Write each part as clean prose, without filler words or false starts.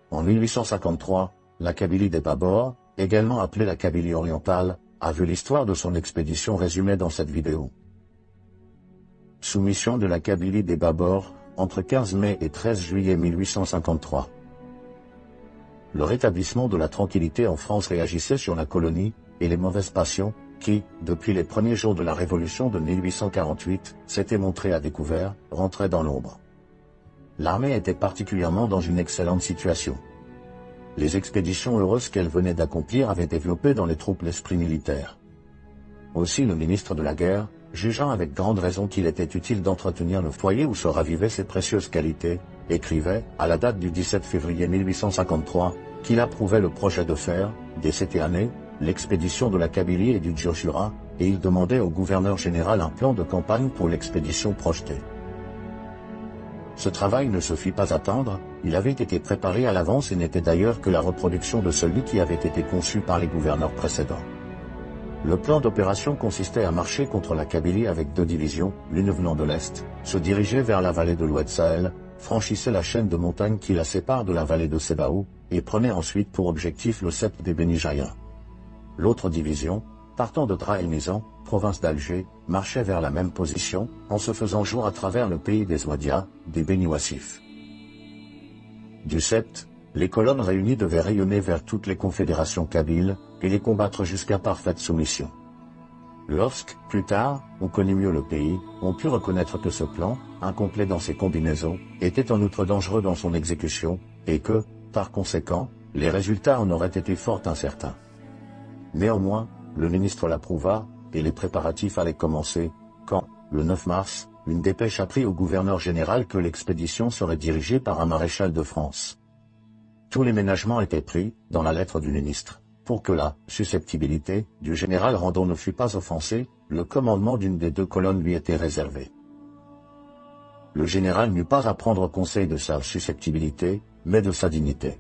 En 1853, la Kabylie des Babor, également appelée la Kabylie orientale, a vu l'histoire de son expédition résumée dans cette vidéo. Soumission de la Kabylie des Babor, entre 15 mai et 13 juillet 1853. Le rétablissement de la tranquillité en France réagissait sur la colonie, et les mauvaises passions, qui, depuis les premiers jours de la Révolution de 1848, s'étaient montrées à découvert, rentraient dans l'ombre. L'armée était particulièrement dans une excellente situation. Les expéditions heureuses qu'elle venait d'accomplir avaient développé dans les troupes l'esprit militaire. Aussi le ministre de la Guerre, jugeant avec grande raison qu'il était utile d'entretenir le foyer où se ravivaient ses précieuses qualités, écrivait, à la date du 17 février 1853, qu'il approuvait le projet de faire, dès cette année, l'expédition de la Kabylie et du Djurjura, et il demandait au gouverneur général un plan de campagne pour l'expédition projetée. Ce travail ne se fit pas attendre, il avait été préparé à l'avance et n'était d'ailleurs que la reproduction de celui qui avait été conçu par les gouverneurs précédents. Le plan d'opération consistait à marcher contre la Kabylie avec 2 divisions, l'une venant de l'Est, se diriger vers la vallée de l'Oued Sahel, franchissait la chaîne de montagnes qui la sépare de la vallée de Sebaou, et prenait ensuite pour objectif le Sept des Bénijaya. L'autre division, partant de Dra el Nizam, province d'Alger, marchait vers la même position, en se faisant jour à travers le pays des Ouadia, des Beni Wassif. Du Sept, les colonnes réunies devaient rayonner vers toutes les confédérations kabyles, et les combattre jusqu'à parfaite soumission. Lorsque, plus tard, on connut mieux le pays, on put reconnaître que ce plan, incomplet dans ses combinaisons, était en outre dangereux dans son exécution, et que, par conséquent, les résultats en auraient été fort incertains. Néanmoins, le ministre l'approuva, et les préparatifs allaient commencer, quand, le 9 mars, une dépêche apprit au gouverneur général que l'expédition serait dirigée par un maréchal de France. Tous les ménagements étaient pris, dans la lettre du ministre, pour que la susceptibilité du général Randon ne fût pas offensée, le commandement d'une des 2 colonnes lui était réservé. Le général n'eut pas à prendre conseil de sa susceptibilité, mais de sa dignité.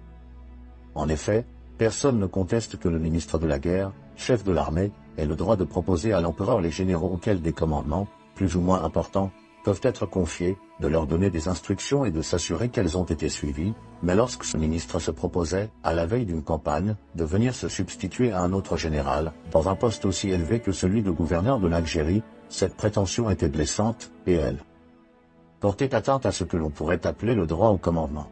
En effet, personne ne conteste que le ministre de la Guerre, chef de l'armée, ait le droit de proposer à l'empereur les généraux auxquels des commandements, plus ou moins importants, peuvent être confiés, de leur donner des instructions et de s'assurer qu'elles ont été suivies, mais lorsque ce ministre se proposait, à la veille d'une campagne, de venir se substituer à un autre général, dans un poste aussi élevé que celui de gouverneur de l'Algérie, cette prétention était blessante, et elle portait atteinte à ce que l'on pourrait appeler le droit au commandement.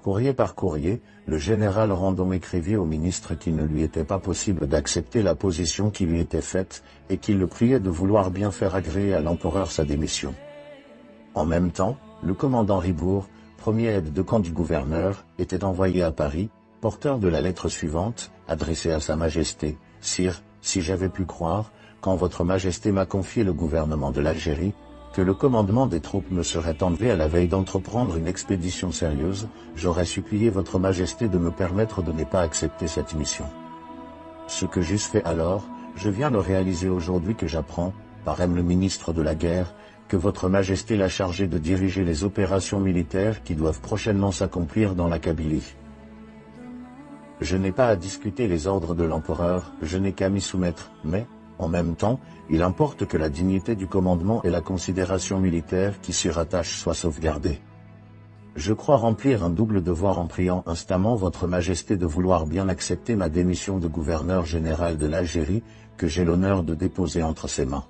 Courrier par courrier, le général Randon écrivit au ministre qu'il ne lui était pas possible d'accepter la position qui lui était faite, et qu'il le priait de vouloir bien faire agréer à l'empereur sa démission. En même temps, le commandant Ribourg, premier aide de camp du gouverneur, était envoyé à Paris, porteur de la lettre suivante, adressée à Sa Majesté. « Sire, si j'avais pu croire, quand votre Majesté m'a confié le gouvernement de l'Algérie, que le commandement des troupes me serait enlevé à la veille d'entreprendre une expédition sérieuse, j'aurais supplié votre Majesté de me permettre de ne pas accepter cette mission. Ce que j'eusse fait alors, je viens de réaliser aujourd'hui que j'apprends, par M. le ministre de la Guerre, que votre Majesté l'a chargé de diriger les opérations militaires qui doivent prochainement s'accomplir dans la Kabylie. Je n'ai pas à discuter les ordres de l'empereur, je n'ai qu'à m'y soumettre, mais, en même temps, il importe que la dignité du commandement et la considération militaire qui s'y rattachent soient sauvegardées. Je crois remplir un double devoir en priant instamment votre Majesté de vouloir bien accepter ma démission de gouverneur général de l'Algérie, que j'ai l'honneur de déposer entre ses mains.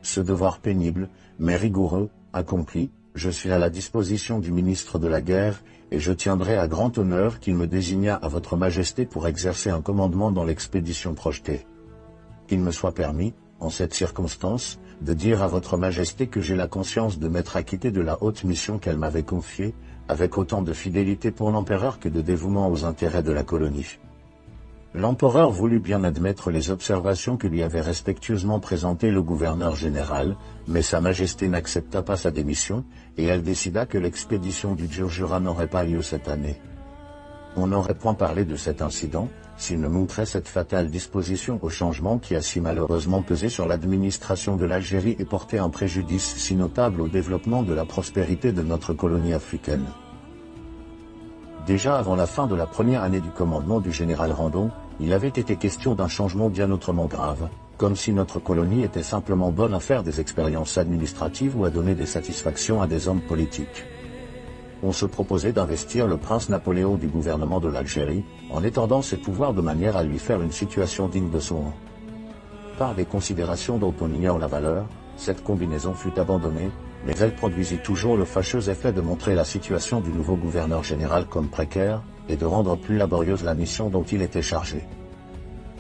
Ce devoir pénible, mais rigoureux, accompli, je suis à la disposition du ministre de la Guerre, et je tiendrai à grand honneur qu'il me désignât à votre Majesté pour exercer un commandement dans l'expédition projetée. Qu'il me soit permis, en cette circonstance, de dire à votre Majesté que j'ai la conscience de m'être acquitté de la haute mission qu'elle m'avait confiée, avec autant de fidélité pour l'empereur que de dévouement aux intérêts de la colonie. L'empereur voulut bien admettre les observations que lui avait respectueusement présentées le gouverneur général, mais Sa Majesté n'accepta pas sa démission, et elle décida que l'expédition du Djurjura n'aurait pas lieu cette année. On n'aurait point parlé de cet incident, s'il ne montrait cette fatale disposition au changement qui a si malheureusement pesé sur l'administration de l'Algérie et porté un préjudice si notable au développement de la prospérité de notre colonie africaine. Déjà avant la fin de la première année du commandement du général Randon, il avait été question d'un changement bien autrement grave, comme si notre colonie était simplement bonne à faire des expériences administratives ou à donner des satisfactions à des hommes politiques. on se proposait d'investir le prince Napoléon du gouvernement de l'Algérie, en étendant ses pouvoirs de manière à lui faire une situation digne de son nom. Par des considérations dont on ignore la valeur, cette combinaison fut abandonnée, mais elle produisit toujours le fâcheux effet de montrer la situation du nouveau gouverneur général comme précaire, et de rendre plus laborieuse la mission dont il était chargé.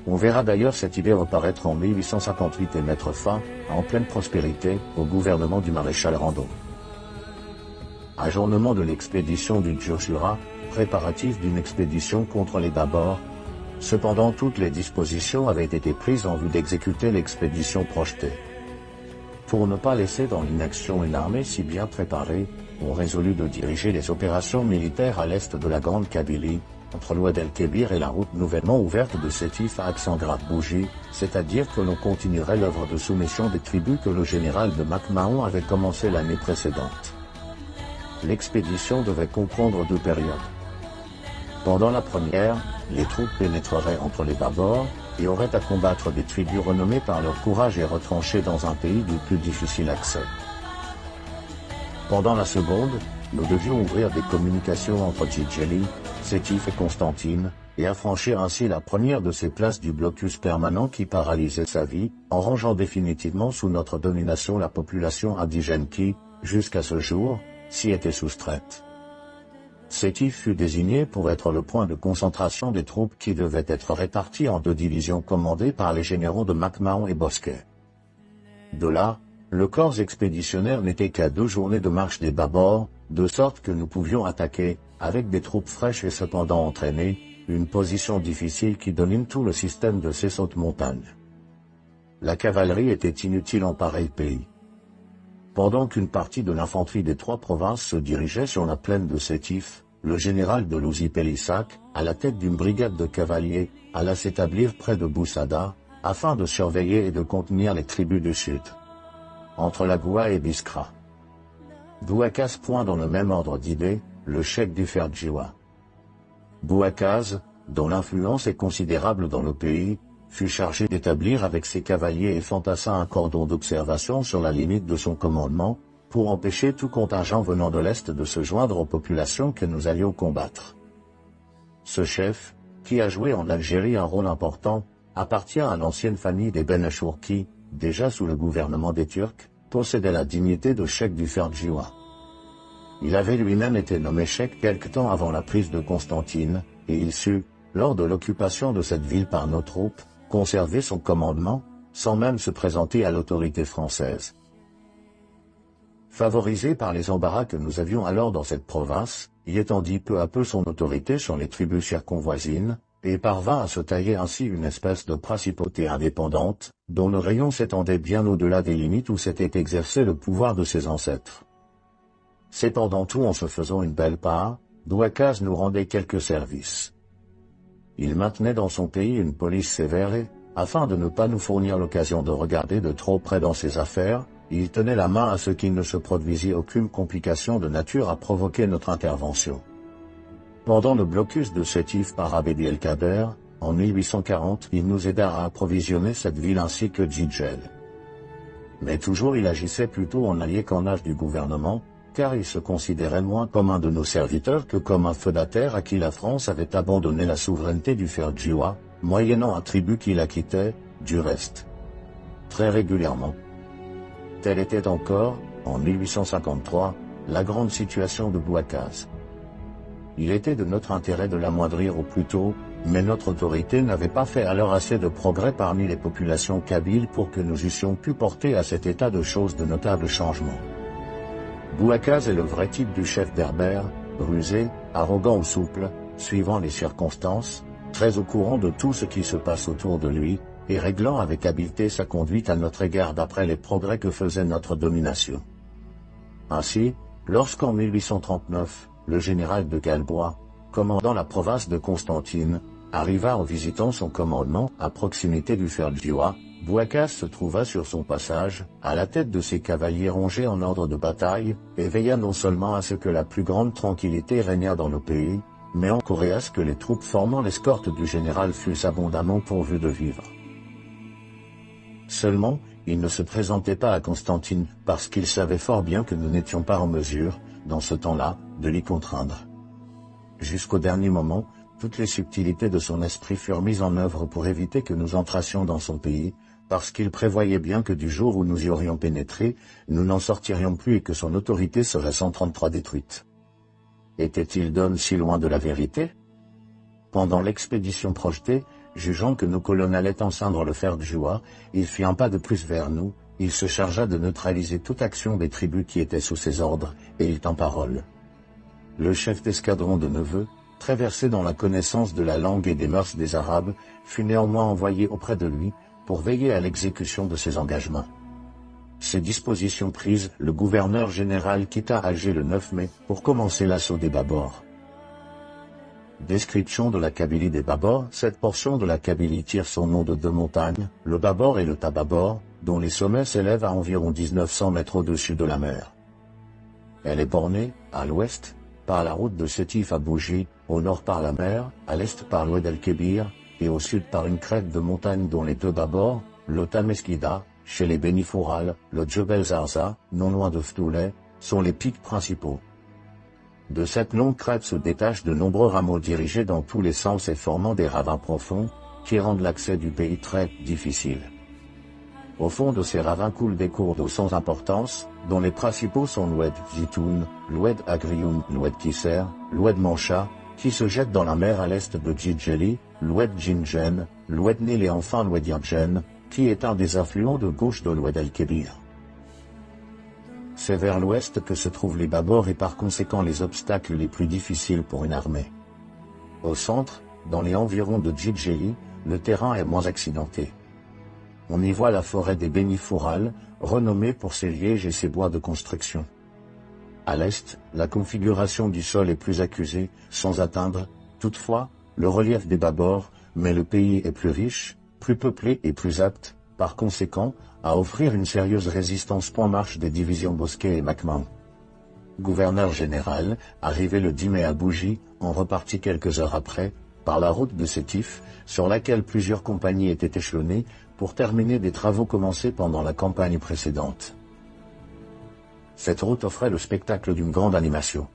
On verra d'ailleurs cette idée reparaître en 1858 et mettre fin, en pleine prospérité, au gouvernement du maréchal Rando. Ajournement de l'expédition du Djurjura, préparatif d'une expédition contre les Babors. Cependant toutes les dispositions avaient été prises en vue d'exécuter l'expédition projetée. Pour ne pas laisser dans l'inaction une armée si bien préparée, on résolut de diriger les opérations militaires à l'est de la Grande Kabylie, entre l'Oued el-Kébir et la route nouvellement ouverte de Sétif à Aksangrad-Bougie, c'est-à-dire que l'on continuerait l'œuvre de soumission des tribus que le général de MacMahon avait commencé l'année précédente. L'expédition devait comprendre deux périodes. Pendant la première, les troupes pénétreraient entre les Babors, et auraient à combattre des tribus renommées par leur courage et retranchées dans un pays du plus difficile accès. Pendant la seconde, nous devions ouvrir des communications entre Djidjeli, Sétif et Constantine, et affranchir ainsi la première de ces places du blocus permanent qui paralysait sa vie, en rangeant définitivement sous notre domination la population indigène qui, jusqu'à ce jour, s'y était soustraite. Sétif fut désigné pour être le point de concentration des troupes qui devaient être réparties en deux divisions commandées par les généraux de MacMahon et Bosquet. De là, le corps expéditionnaire n'était qu'à 2 journées de marche des Babors, de sorte que nous pouvions attaquer, avec des troupes fraîches et cependant entraînées, une position difficile qui domine tout le système de ces hautes montagnes. La cavalerie était inutile en pareil pays. Pendant qu'une partie de l'infanterie des 3 provinces se dirigeait sur la plaine de Sétif, le général de Louzi-Pélissac, à la tête d'une brigade de cavaliers, alla s'établir près de Boussada, afin de surveiller et de contenir les tribus du sud. Entre la Goua et Biskra. Bouakaz point dans le même ordre d'idées, le cheikh du Ferjiwa. Bouakaz, dont l'influence est considérable dans le pays, fut chargé d'établir avec ses cavaliers et fantassins un cordon d'observation sur la limite de son commandement, pour empêcher tout contingent venant de l'Est de se joindre aux populations que nous allions combattre. Ce chef, qui a joué en Algérie un rôle important, appartient à l'ancienne famille des Ben Achour qui, déjà sous le gouvernement des Turcs, possédait la dignité de cheikh du Ferjiwa. Il avait lui-même été nommé cheikh quelque temps avant la prise de Constantine, et il sut, lors de l'occupation de cette ville par nos troupes, conserver son commandement, sans même se présenter à l'autorité française. Favorisé par les embarras que nous avions alors dans cette province, il étendit peu à peu son autorité sur les tribus circonvoisines, et parvint à se tailler ainsi une espèce de principauté indépendante, dont le rayon s'étendait bien au-delà des limites où s'était exercé le pouvoir de ses ancêtres. Cependant tout en se faisant une belle part, Bouakaz nous rendait quelques services. Il maintenait dans son pays une police sévère et, afin de ne pas nous fournir l'occasion de regarder de trop près dans ses affaires, il tenait la main à ce qu'il ne se produisit aucune complication de nature à provoquer notre intervention. Pendant le blocus de Sétif par Abedi el-Kader, en 1840, il nous aida à approvisionner cette ville ainsi que Djidjel. Mais toujours il agissait plutôt en allié qu'en âge du gouvernement, car il se considérait moins comme un de nos serviteurs que comme un feudataire à qui la France avait abandonné la souveraineté du Ferjiwa, moyennant un tribut qu'il acquittait, du reste. Très régulièrement. Telle était encore, en 1853, la grande situation de Bouakaz. Il était de notre intérêt de l'amoindrir au plus tôt, mais notre autorité n'avait pas fait alors assez de progrès parmi les populations kabyles pour que nous eussions pu porter à cet état de choses de notables changements. Bouakaz est le vrai type du chef berbère, rusé, arrogant ou souple, suivant les circonstances, très au courant de tout ce qui se passe autour de lui, et réglant avec habileté sa conduite à notre égard d'après les progrès que faisait notre domination. Ainsi, lorsqu'en 1839, le général de Galbois, commandant la province de Constantine, arriva en visitant son commandement à proximité du Ferjiwa, Bouakaz se trouva sur son passage, à la tête de ses cavaliers rangés en ordre de bataille, et veilla non seulement à ce que la plus grande tranquillité régnât dans le pays, mais encore à ce que les troupes formant l'escorte du général fussent abondamment pourvues de vivres. Seulement, il ne se présentait pas à Constantine, parce qu'il savait fort bien que nous n'étions pas en mesure, dans ce temps-là, de l'y contraindre. Jusqu'au dernier moment, toutes les subtilités de son esprit furent mises en œuvre pour éviter que nous entrassions dans son pays, parce qu'il prévoyait bien que du jour où nous y aurions pénétré, nous n'en sortirions plus et que son autorité serait 133 détruite. Était-il donc si loin de la vérité? Pendant l'expédition projetée, jugeant que nos colonnes allaient enceindre le fer de Joie, il fit un pas de plus vers nous, il se chargea de neutraliser toute action des tribus qui étaient sous ses ordres, et il tint parole. Le chef d'escadron de Neveu, très versé dans la connaissance de la langue et des mœurs des Arabes, fut néanmoins envoyé auprès de lui, pour veiller à l'exécution de ses engagements. Ces dispositions prises, le gouverneur général quitta Alger le 9 mai, pour commencer l'assaut des Babors. Description de la Kabylie des Babors. Cette portion de la Kabylie tire son nom de deux montagnes, le Babor et le Tababor, dont les sommets s'élèvent à environ 1900 mètres au-dessus de la mer. Elle est bornée, à l'ouest, par la route de Sétif à Bougie, au nord par la mer, à l'est par l'Oued el-Kébir, et au sud par une crête de montagne dont les deux Babors, le Tameskida, chez les Bénifoural, le Djebel Zarza, non loin de Ftouleh, sont les pics principaux. De cette longue crête se détachent de nombreux rameaux dirigés dans tous les sens et formant des ravins profonds, qui rendent l'accès du pays très difficile. Au fond de ces ravins coulent des cours d'eau sans importance, dont les principaux sont l'Oued Jitoun, l'Oued Agrioun, l'Oued Kisser, l'Oued Mancha, qui se jette dans la mer à l'est de Djidjeli, l'Oued Djindjen, l'Oued Nil et enfin l'Oued Yadjen, qui est un des affluents de gauche de l'Oued el-Kébir. C'est vers l'ouest que se trouvent les Babors et par conséquent les obstacles les plus difficiles pour une armée. Au centre, dans les environs de Djidjeli, le terrain est moins accidenté. On y voit la forêt des Bénifoural, renommée pour ses lièges et ses bois de construction. À l'est, la configuration du sol est plus accusée, sans atteindre, toutefois, le relief des Babors, mais le pays est plus riche, plus peuplé et plus apte, par conséquent, à offrir une sérieuse résistance. Marche des divisions Bosquet et Macmahon. Gouverneur général, arrivé le 10 mai à Bougie, en repartit quelques heures après, par la route de Sétif, sur laquelle plusieurs compagnies étaient échelonnées, pour terminer des travaux commencés pendant la campagne précédente. Cette route offrait le spectacle d'une grande animation.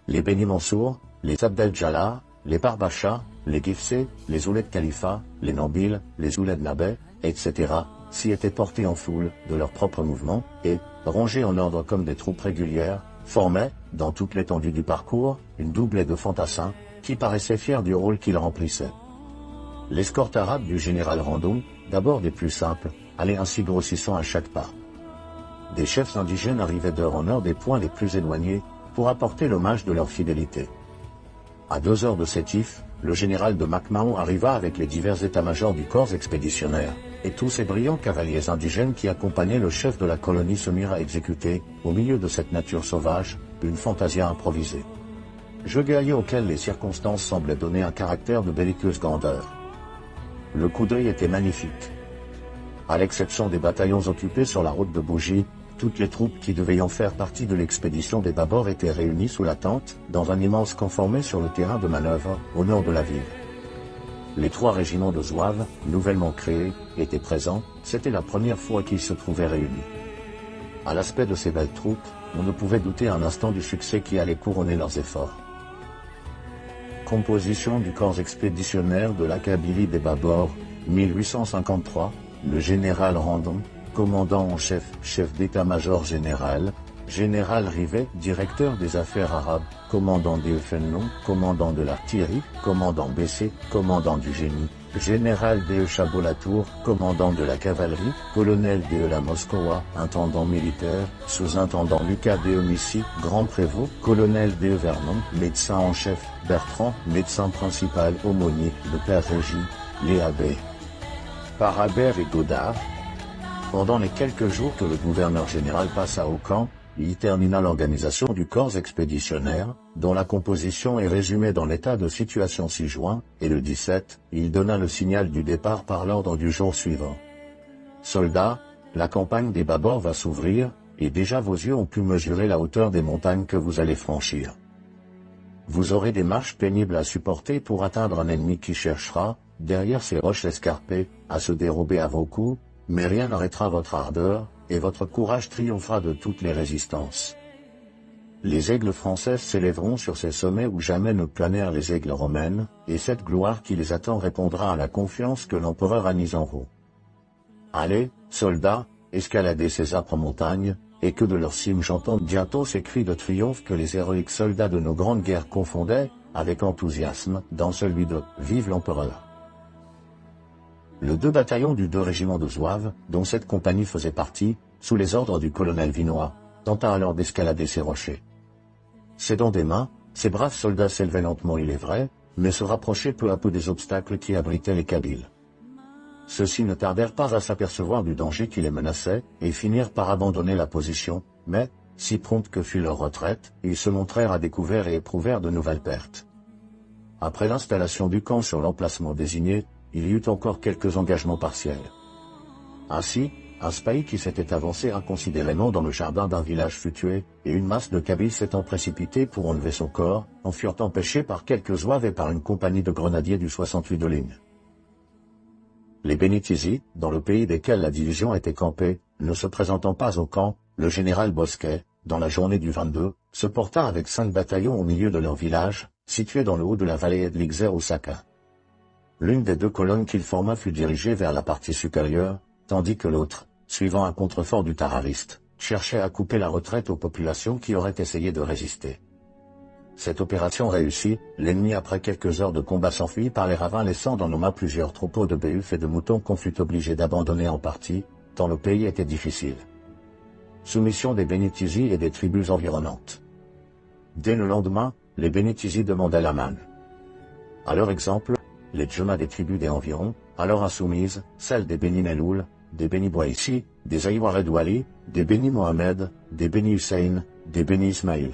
Les Beni Mansour, les Abdel Jallah, les Parbacha, les Gifsé, les Ouled Khalifa, les Nabil, les Ouled Nabé, etc., s'y étaient portés en foule, de leur propre mouvement, et, rangés en ordre comme des troupes régulières, formaient, dans toute l'étendue du parcours, une doublée de fantassins, qui paraissaient fiers du rôle qu'ils remplissaient. L'escorte arabe du général Randon, d'abord des plus simples, allait ainsi grossissant à chaque pas. Des chefs indigènes arrivaient d'heure en heure des points les plus éloignés, pour apporter l'hommage de leur fidélité. À 2 heures de Sétif, le général de Macmahon arriva avec les divers états-majors du corps expéditionnaire, et tous ces brillants cavaliers indigènes qui accompagnaient le chef de la colonie se mirent à exécuter, au milieu de cette nature sauvage, une fantasia improvisée. Jeu guerrier auquel les circonstances semblaient donner un caractère de belliqueuse grandeur. Le coup d'œil était magnifique. À l'exception des bataillons occupés sur la route de Bougie, toutes les troupes qui devaient en faire partie de l'expédition des Babors étaient réunies sous la tente, dans un immense camp formé sur le terrain de manœuvre, au nord de la ville. Les 3 régiments de Zouaves, nouvellement créés, étaient présents, c'était la première fois qu'ils se trouvaient réunis. À l'aspect de ces belles troupes, on ne pouvait douter un instant du succès qui allait couronner leurs efforts. Composition du corps expéditionnaire de la Kabylie des Babors, 1853, le général Randon, commandant en chef, chef d'état-major général, général Rivet, directeur des affaires arabes, commandant des Fenlon, commandant de l'artillerie, commandant Bessé, commandant du génie, général de Chabolatour, commandant de la cavalerie, colonel de la Moscowa, intendant militaire, sous-intendant Lucas de Missy, grand prévôt, colonel de Vernon, médecin en chef, Bertrand, médecin principal aumônier, le père Régis, les abbés Parabère et Godard. Pendant les quelques jours que le gouverneur général passa au camp, il y termina l'organisation du corps expéditionnaire, dont la composition est résumée dans l'état de situation 6 juin, et le 17, il donna le signal du départ par l'ordre du jour suivant. Soldats, la campagne des Babors va s'ouvrir, et déjà vos yeux ont pu mesurer la hauteur des montagnes que vous allez franchir. Vous aurez des marches pénibles à supporter pour atteindre un ennemi qui cherchera, derrière ces roches escarpées, à se dérober à vos coups, mais rien n'arrêtera votre ardeur, et votre courage triomphera de toutes les résistances. Les aigles françaises s'élèveront sur ces sommets où jamais ne planèrent les aigles romaines, et cette gloire qui les attend répondra à la confiance que l'empereur a mise en vous. Allez, soldats, escaladez ces âpres montagnes, et que de leur cime j'entende bientôt ces cris de triomphe que les héroïques soldats de nos grandes guerres confondaient, avec enthousiasme, dans celui de « Vive l'empereur ». Le 2 bataillon du 2 régiment de Zouaves, dont cette compagnie faisait partie, sous les ordres du colonel Vinois, tenta alors d'escalader ces rochers. S'aidant des mains, ces braves soldats s'élevaient lentement, il est vrai, mais se rapprochaient peu à peu des obstacles qui abritaient les Kabyles. Ceux-ci ne tardèrent pas à s'apercevoir du danger qui les menaçait, et finirent par abandonner la position, mais, si prompte que fut leur retraite, ils se montrèrent à découvert et éprouvèrent de nouvelles pertes. Après l'installation du camp sur l'emplacement désigné, il y eut encore quelques engagements partiels. Ainsi, un spahi qui s'était avancé inconsidérément dans le jardin d'un village fut tué, et une masse de Kabyles s'étant précipitée pour enlever son corps, en furent empêchés par quelques Zouaves et par une compagnie de grenadiers du 68 de ligne. Les Bénitizi, dans le pays desquels la division était campée, ne se présentant pas au camp, le général Bosquet, dans la journée du 22, se porta avec 5 bataillons au milieu de leur village, situé dans le haut de la vallée de l'Ixer-Osaka. L'une des 2 colonnes qu'il forma fut dirigée vers la partie supérieure, tandis que l'autre, suivant un contrefort du Tarariste, cherchait à couper la retraite aux populations qui auraient essayé de résister. Cette opération réussit, l'ennemi après quelques heures de combat s'enfuit par les ravins laissant dans nos mains plusieurs troupeaux de béhufs et de moutons qu'on fut obligé d'abandonner en partie, tant le pays était difficile. Soumission des Bénitizi et des tribus environnantes. Dès le lendemain, les Bénitizi demandaient la manne. À leur exemple, les Djema des tribus des environs, alors insoumises, celles des Béni Meloul, des Béni Bouaïchi, des Aïwared Wali, des Béni Mohamed, des Béni Hussein, des Béni Ismaïl.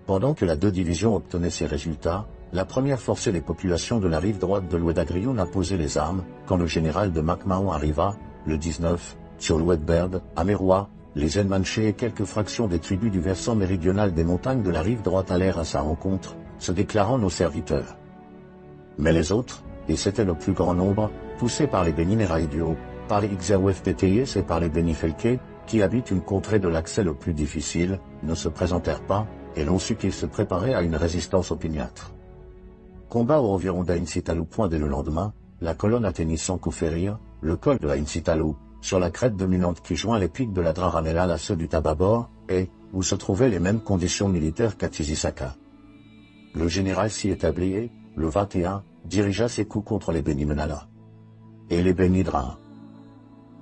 Pendant que la 2 divisions obtenaient ces résultats, la première forçait les populations de la rive droite de l'Oued-Agrioun à poser les armes, quand le général de Macmahon arriva, le 19, sur l'Oued-Berd, à Méroua, les Enmanchés et quelques fractions des tribus du versant méridional des montagnes de la rive droite allèrent à sa rencontre, se déclarant nos serviteurs. Mais les autres, et c'était le plus grand nombre, poussés par les Béni Meraïdio, par les Xerweftetéies et par les Béni Felké, qui habitent une contrée de l'accès le plus difficile, ne se présentèrent pas, et l'on sut qu'ils se préparaient à une résistance opiniâtre. Combat aux environs d'Ain Sitalou. Point dès le lendemain, la colonne atteignit sans coup férir, le col de Ain Sitalou, sur la crête dominante qui joint les pics de la Draramellal à ceux du Tababor, et, où se trouvaient les mêmes conditions militaires qu'à Tizisaka. Le général s'y établit et, le 21, dirigea ses coups contre les Béni Menala. Et les Béni Dra.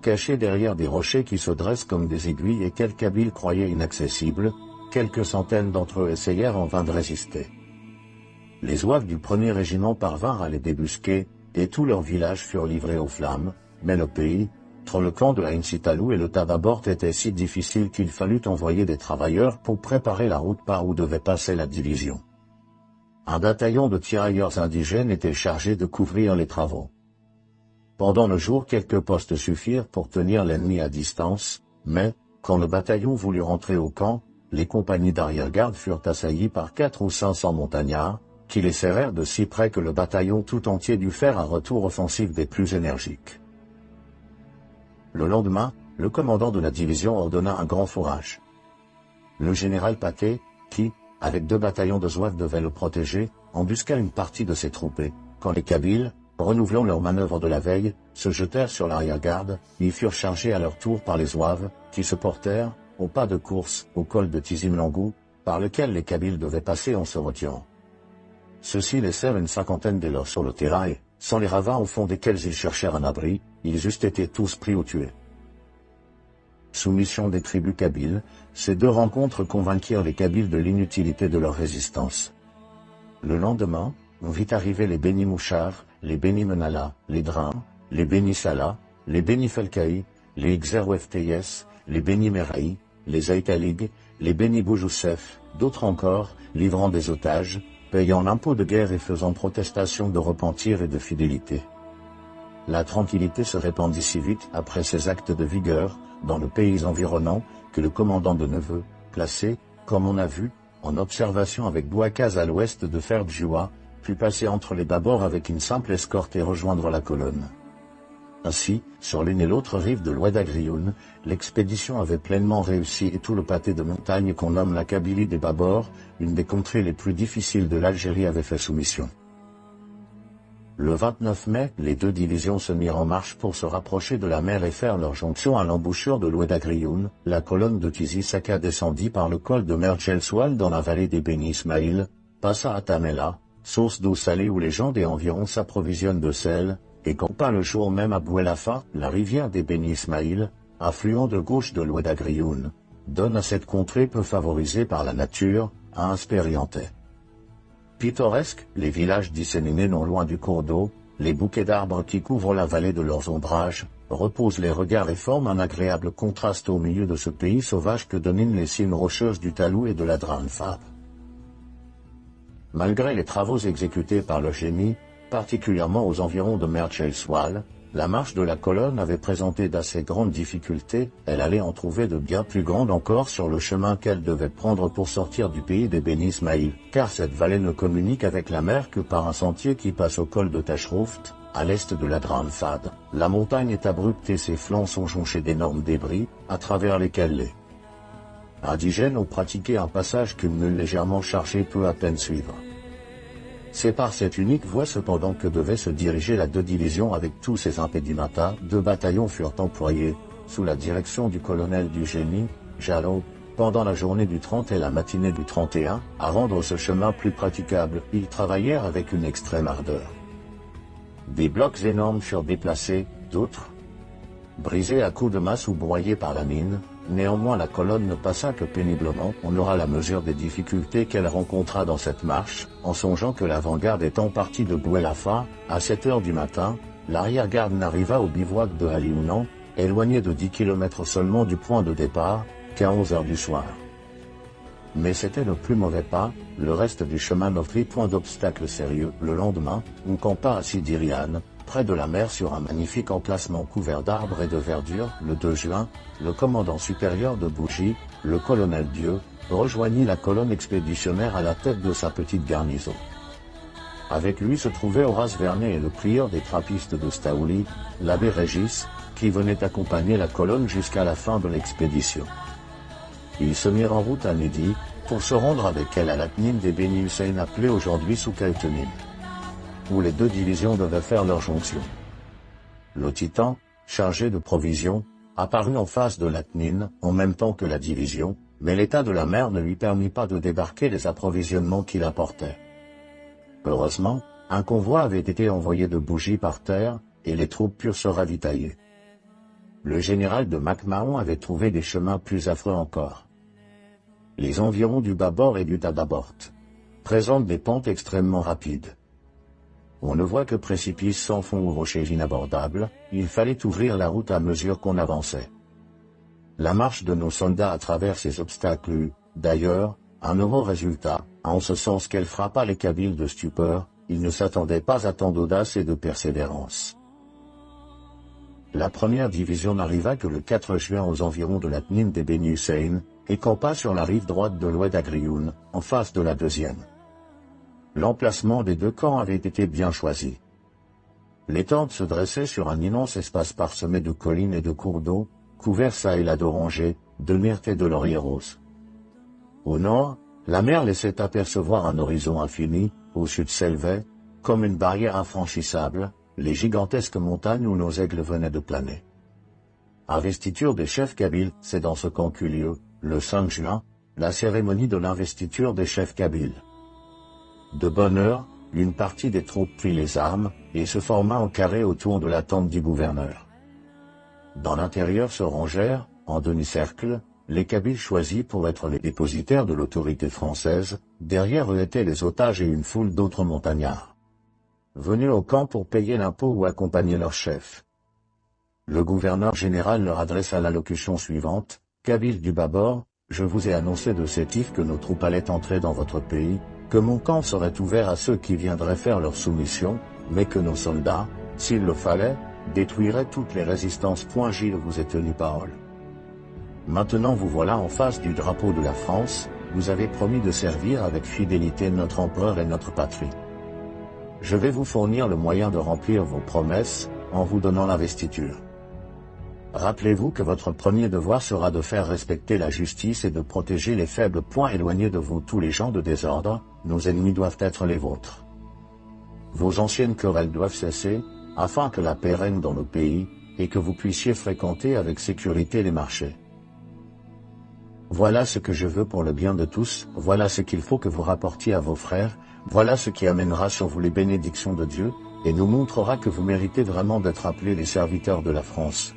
Cachés derrière des rochers qui se dressent comme des aiguilles et quelques Kabyles croyaient inaccessibles, quelques centaines d'entre eux essayèrent en vain de résister. Les Zouaves du 1er régiment parvinrent à les débusquer, et tous leurs villages furent livrés aux flammes, mais le pays, entre le camp de Ain Sitalou et le Tababort était si difficile qu'il fallut envoyer des travailleurs pour préparer la route par où devait passer la division. Un bataillon de tirailleurs indigènes était chargé de couvrir les travaux. Pendant le jour, quelques postes suffirent pour tenir l'ennemi à distance, mais, quand le bataillon voulut rentrer au camp, les compagnies d'arrière-garde furent assaillies par 400 ou 500 montagnards, qui les serrèrent de si près que le bataillon tout entier dut faire un retour offensif des plus énergiques. Le lendemain, le commandant de la division ordonna un grand fourrage. Le général Paté, qui, avec 2 bataillons de Zouaves devait le protéger, embusqua une partie de ses troupes, quand les Kabyles, renouvelant leur manœuvre de la veille, se jetèrent sur l'arrière-garde, y furent chargés à leur tour par les Zouaves, qui se portèrent, au pas de course, au col de Tizimlangou, par lequel les Kabyles devaient passer en se retirant. Ceux-ci laissèrent une cinquantaine de leurs sur le terrain et, sans les ravins au fond desquels ils cherchèrent un abri, ils eussent été tous pris ou tués. Soumission des tribus kabyles, ces 2 rencontres convainquirent les Kabyles de l'inutilité de leur résistance. Le lendemain, on vit arriver les Béni Mouchar, les Béni Menala, les Drin, les Béni Sala, les Béni Felkaï, les Xerwefteïes, les Béni Meraï, les Aïtalig, les Béni Boujoussef, d'autres encore, livrant des otages, payant l'impôt de guerre et faisant protestation de repentir et de fidélité. La tranquillité se répandit si vite après ces actes de vigueur, dans le pays environnant, que le commandant de Neveu, placé, comme on a vu, en observation avec Bouakaz à l'ouest de Ferbjoua, put passer entre les Babors avec une simple escorte et rejoindre la colonne. Ainsi, sur l'une et l'autre rive de l'Oued-Agrioun, l'expédition avait pleinement réussi et tout le pâté de montagnes qu'on nomme la Kabylie des Babords, une des contrées les plus difficiles de l'Algérie, avait fait soumission. Le 29 mai, les deux divisions se mirent en marche pour se rapprocher de la mer et faire leur jonction à l'embouchure de l'Oued-Agrioun. La colonne de Tizi Saka descendit par le col de Merjelsoual dans la vallée des Beni Ismaïl, passa à Tamela, source d'eau salée où les gens des environs s'approvisionnent de sel, et campa le jour même à Bouelafa, la rivière des Beni Ismaïl, affluent de gauche de l'Oued-Agrioun, donne à cette contrée peu favorisée par la nature, un aspect riantais. Pittoresques, les villages disséminés non loin du cours d'eau, les bouquets d'arbres qui couvrent la vallée de leurs ombrages, reposent les regards et forment un agréable contraste au milieu de ce pays sauvage que dominent les cimes rocheuses du Talou et de la Dranfab. Malgré les travaux exécutés par le génie, particulièrement aux environs de Merjelsoual, la marche de la colonne avait présenté d'assez grandes difficultés. Elle allait en trouver de bien plus grandes encore sur le chemin qu'elle devait prendre pour sortir du pays des Beni Ismaïl, car cette vallée ne communique avec la mer que par un sentier qui passe au col de Tachrouft, à l'est de la Dranfad. La montagne est abrupte et ses flancs sont jonchés d'énormes débris, à travers lesquels les indigènes ont pratiqué un passage qu'une mule légèrement chargée peut à peine suivre. C'est par cette unique voie cependant que devait se diriger la 2 divisions avec tous ses impédimenta. 2 bataillons furent employés, sous la direction du colonel du génie, Jalot, pendant la journée du 30 et la matinée du 31, à rendre ce chemin plus praticable. Ils travaillèrent avec une extrême ardeur. Des blocs énormes furent déplacés, d'autres brisés à coups de masse ou broyés par la mine. Néanmoins la colonne ne passa que péniblement. On aura la mesure des difficultés qu'elle rencontra dans cette marche, en songeant que l'avant-garde étant partie de Bouelafa, à 7 heures du matin, l'arrière-garde n'arriva au bivouac de Aliounan, éloigné de 10 km seulement du point de départ, qu'à 11 heures du soir. Mais c'était le plus mauvais pas. Le reste du chemin n'offrit point d'obstacle sérieux. Le lendemain, on campa à Sidiriane, près de la mer sur un magnifique emplacement couvert d'arbres et de verdure. Le 2 juin, le commandant supérieur de Bougie, le colonel Dieu, rejoignit la colonne expéditionnaire à la tête de sa petite garnison. Avec lui se trouvaient Horace Vernet et le prieur des trappistes de Staouli, l'abbé Régis, qui venait accompagner la colonne jusqu'à la fin de l'expédition. Ils se mirent en route à midi, pour se rendre avec elle à l'Atnine des Beni Hussein appelée aujourd'hui Soukaïtenim, où les 2 divisions devaient faire leur jonction. Le Titan, chargé de provisions, apparut en face de l'Atnine, en même temps que la division, mais l'état de la mer ne lui permit pas de débarquer les approvisionnements qu'il apportait. Heureusement, un convoi avait été envoyé de Bougie par terre, et les troupes purent se ravitailler. Le général de MacMahon avait trouvé des chemins plus affreux encore. Les environs du Babord et du Tadabort présentent des pentes extrêmement rapides. On ne voit que précipices sans fond ou rochers inabordables. Il fallait ouvrir la route à mesure qu'on avançait. La marche de nos soldats à travers ces obstacles eut, d'ailleurs, un heureux résultat, en ce sens qu'elle frappa les Kabyles de stupeur. Ils ne s'attendaient pas à tant d'audace et de persévérance. La première division n'arriva que le 4 juin aux environs de l'Atnine des Beni Hussein, et campa sur la rive droite de l'Oued-Agrioun, en face de la deuxième. L'emplacement des 2 camps avait été bien choisi. Les tentes se dressaient sur un immense espace parsemé de collines et de cours d'eau, couverts çà et là d'orangers, de myrtes et de lauriers roses. Au nord, la mer laissait apercevoir un horizon infini. Au sud s'élevaient, comme une barrière infranchissable, les gigantesques montagnes où nos aigles venaient de planer. Investiture des chefs kabyles, c'est dans ce camp qu'eut lieu, le 5 juin, la cérémonie de l'investiture des chefs kabyles. De bonne heure, une partie des troupes prit les armes, et se forma en carré autour de la tente du gouverneur. Dans l'intérieur se rangèrent, en demi-cercle, les Kabyles choisis pour être les dépositaires de l'autorité française. Derrière eux étaient les otages et une foule d'autres montagnards, venus au camp pour payer l'impôt ou accompagner leur chef. Le gouverneur général leur adressa l'allocution suivante: « Kabyles du Babord, je vous ai annoncé de sétif que nos troupes allaient entrer dans votre pays, que mon camp serait ouvert à ceux qui viendraient faire leur soumission, mais que nos soldats, s'il le fallait, détruiraient toutes les résistances. Gilles vous ai tenu parole. Maintenant vous voilà en face du drapeau de la France, vous avez promis de servir avec fidélité notre empereur et notre patrie. Je vais vous fournir le moyen de remplir vos promesses, en vous donnant l'investiture. Rappelez-vous que votre premier devoir sera de faire respecter la justice et de protéger les faibles. Éloignez de vous tous les gens de désordre, nos ennemis doivent être les vôtres. Vos anciennes querelles doivent cesser, afin que la paix règne dans nos pays, et que vous puissiez fréquenter avec sécurité les marchés. Voilà ce que je veux pour le bien de tous, voilà ce qu'il faut que vous rapportiez à vos frères, voilà ce qui amènera sur vous les bénédictions de Dieu, et nous montrera que vous méritez vraiment d'être appelés les serviteurs de la France.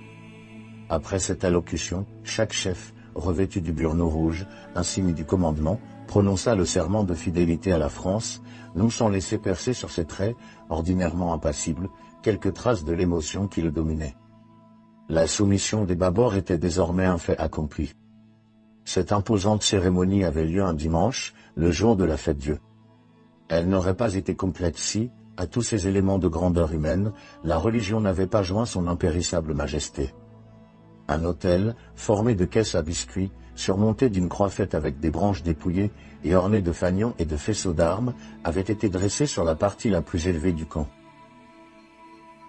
Après cette allocution, chaque chef, revêtu du burneau rouge, insigne du commandement, prononça le serment de fidélité à la France, non sans laisser percer sur ses traits, ordinairement impassibles, quelques traces de l'émotion qui le dominait. La soumission des Babors était désormais un fait accompli. Cette imposante cérémonie avait lieu un dimanche, le jour de la fête-Dieu. Elle n'aurait pas été complète si, à tous ces éléments de grandeur humaine, la religion n'avait pas joint son impérissable majesté. Un autel, formé de caisses à biscuits, surmonté d'une croix faite avec des branches dépouillées et orné de fanions et de faisceaux d'armes, avait été dressé sur la partie la plus élevée du camp.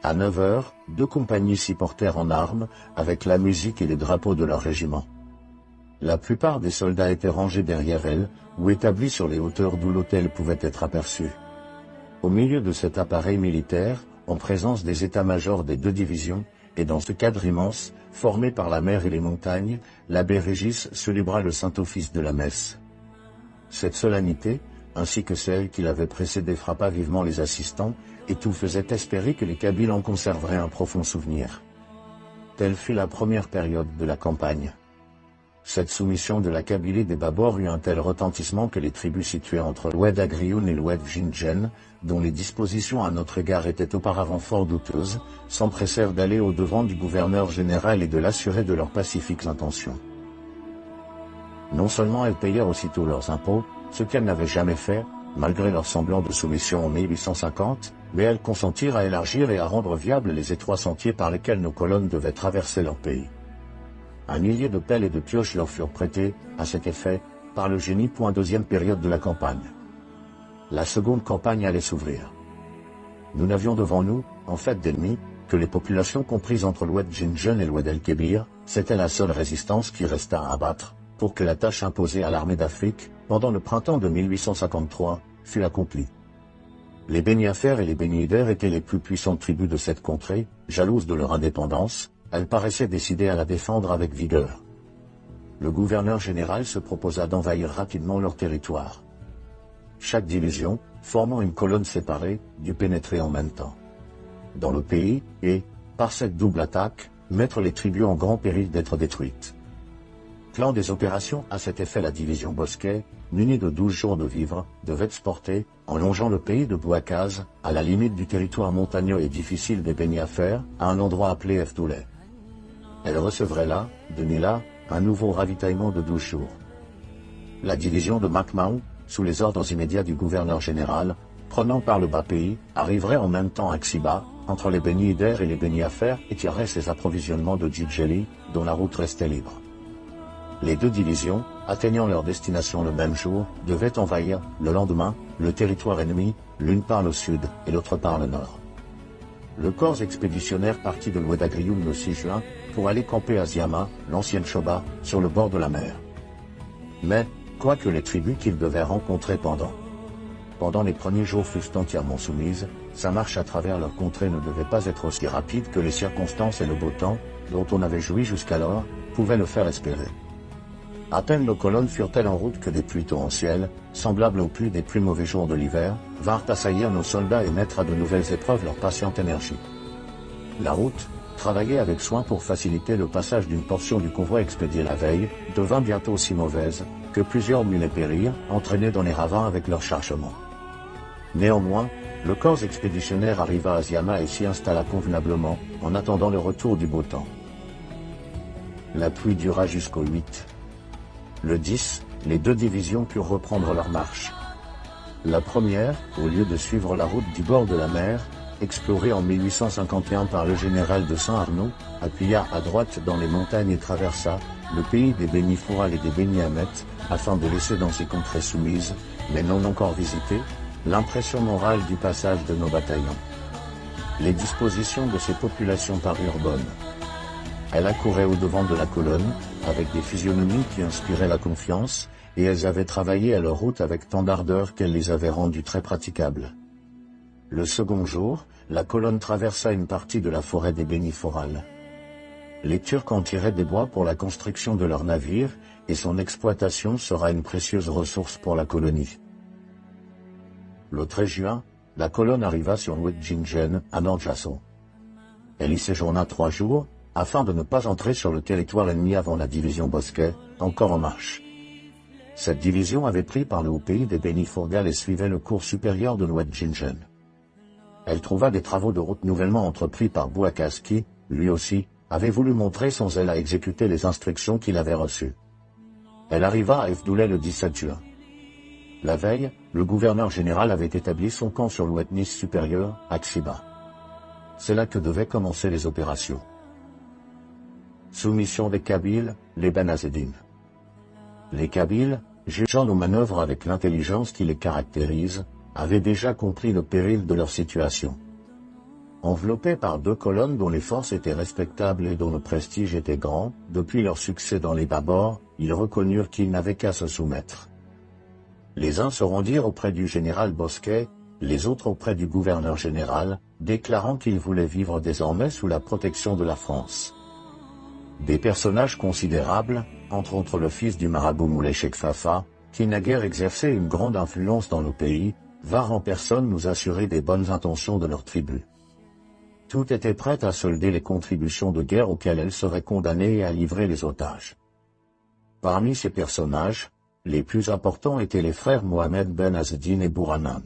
À 9 heures, 2 compagnies s'y portèrent en armes, avec la musique et les drapeaux de leur régiment. La plupart des soldats étaient rangés derrière elles, ou établis sur les hauteurs d'où l'autel pouvait être aperçu. Au milieu de cet appareil militaire, en présence des états-majors des 2 divisions, et dans ce cadre immense, formé par la mer et les montagnes, l'abbé Régis célébra le Saint-Office de la messe. Cette solennité, ainsi que celle qui l'avait précédée, frappa vivement les assistants, et tout faisait espérer que les Kabyles en conserveraient un profond souvenir. Telle fut la première période de la campagne. Cette soumission de la Kabylie des Babors eut un tel retentissement que les tribus situées entre l'Oued Agrioun et l'Oued Jindjen, dont les dispositions à notre égard étaient auparavant fort douteuses, s'empressèrent d'aller au-devant du gouverneur général et de l'assurer de leurs pacifiques intentions. Non seulement elles payèrent aussitôt leurs impôts, ce qu'elles n'avaient jamais fait, malgré leur semblant de soumission en 1850, mais elles consentirent à élargir et à rendre viables les étroits sentiers par lesquels nos colonnes devaient traverser leur pays. Un millier de pelles et de pioches leur furent prêtées, à cet effet, par le génie. Deuxième période de la campagne. La seconde campagne allait s'ouvrir. Nous n'avions devant nous, en fait d'ennemis, que les populations comprises entre l'Oued Jindjen et l'Oued el-Kébir. C'était la seule résistance qui resta à abattre, pour que la tâche imposée à l'armée d'Afrique, pendant le printemps de 1853, fût accomplie. Les Beni Afer et les Beni Yedder étaient les plus puissantes tribus de cette contrée, jalouses de leur indépendance. Elles paraissaient décidées à la défendre avec vigueur. Le gouverneur général se proposa d'envahir rapidement leur territoire. Chaque division, formant une colonne séparée, dut pénétrer en même temps dans le pays, et, par cette double attaque, mettre les tribus en grand péril d'être détruites. Plan des opérations. À cet effet, la division Bosquet, munie de 12 jours de vivres, devait se porter, en longeant le pays de Bouakaz, à la limite du territoire montagneux et difficile des Beni Afer, à un endroit appelé Fdouleh. Elle recevrait là, de Nila, un nouveau ravitaillement de 12 jours. La division de Makmaou, sous les ordres immédiats du gouverneur général, prenant par le bas pays, arriverait en même temps à Xiba, entre les Beni Yedder et les Beni Afer, et tirerait ses approvisionnements de Djidjeli, dont la route restait libre. Les 2 divisions, atteignant leur destination le même jour, devaient envahir, le lendemain, le territoire ennemi, l'une par le sud et l'autre par le nord. Le corps expéditionnaire partit de l'Oued Agrioun le 6 juin, pour aller camper à Ziama, l'ancienne Choba, sur le bord de la mer. Mais, quoique les tribus qu'ils devaient rencontrer pendant les premiers jours fussent entièrement soumises, sa marche à travers leur contrée ne devait pas être aussi rapide que les circonstances et le beau temps, dont on avait joui jusqu'alors, pouvaient le faire espérer. À peine nos colonnes furent-elles en route que des pluies torrentielles, semblables aux pluies des plus mauvais jours de l'hiver, vinrent assaillir nos soldats et mettre à de nouvelles épreuves leur patiente énergie. La route, travaillée avec soin pour faciliter le passage d'une portion du convoi expédié la veille, devint bientôt si mauvaise, que plusieurs mulets périrent, entraînés dans les ravins avec leurs chargements. Néanmoins, le corps expéditionnaire arriva à Ziama et s'y installa convenablement, en attendant le retour du beau temps. La pluie dura jusqu'au 8. Le 10, les 2 divisions purent reprendre leur marche. La première, au lieu de suivre la route du bord de la mer, explorée en 1851 par le général de Saint-Arnaud, appuya à droite dans les montagnes et traversa le pays des Beni Foural et des Beni Hamet, afin de laisser dans ces contrées soumises, mais non encore visitées, l'impression morale du passage de nos bataillons. Les dispositions de ces populations parurent bonnes. Elles accouraient au-devant de la colonne, avec des physionomies qui inspiraient la confiance, et elles avaient travaillé à leur route avec tant d'ardeur qu'elles les avaient rendues très praticables. Le second jour, la colonne traversa une partie de la forêt des Béniforales. Les Turcs en tiraient des bois pour la construction de leurs navires, et son exploitation sera une précieuse ressource pour la colonie. Le 13 juin, la colonne arriva sur Nuettingen, à Nordjasson. Elle y séjourna 3 jours, afin de ne pas entrer sur le territoire ennemi avant la division Bosquet, encore en marche. Cette division avait pris par le haut pays des Béniforgales et suivait le cours supérieur de Nuettingen. Elle trouva des travaux de route nouvellement entrepris par Bouakaz qui, lui aussi, avait voulu montrer son zèle à exécuter les instructions qu'il avait reçues. Elle arriva à Fdoulet le 17 juin. La veille, le gouverneur général avait établi son camp sur l'Ouetnis supérieur, à Xiba. C'est là que devaient commencer les opérations. Soumission des Kabyles, les Benazédines. Les Kabyles, jugeant nos manœuvres avec l'intelligence qui les caractérise, avaient déjà compris le péril de leur situation. Enveloppés par 2 colonnes dont les forces étaient respectables et dont le prestige était grand, depuis leur succès dans les Babords, ils reconnurent qu'ils n'avaient qu'à se soumettre. Les uns se rendirent auprès du général Bosquet, les autres auprès du gouverneur général, déclarant qu'ils voulaient vivre désormais sous la protection de la France. Des personnages considérables, entre autres le fils du marabout Moulay Cheikh Fafa, qui naguère exerçait une grande influence dans nos pays, vinrent en personne nous assurer des bonnes intentions de leur tribu. Tout était prêt à solder les contributions de guerre auxquelles elles seraient condamnées et à livrer les otages. Parmi ces personnages, les plus importants étaient les frères Mohamed Ben Azedine et Bouranan.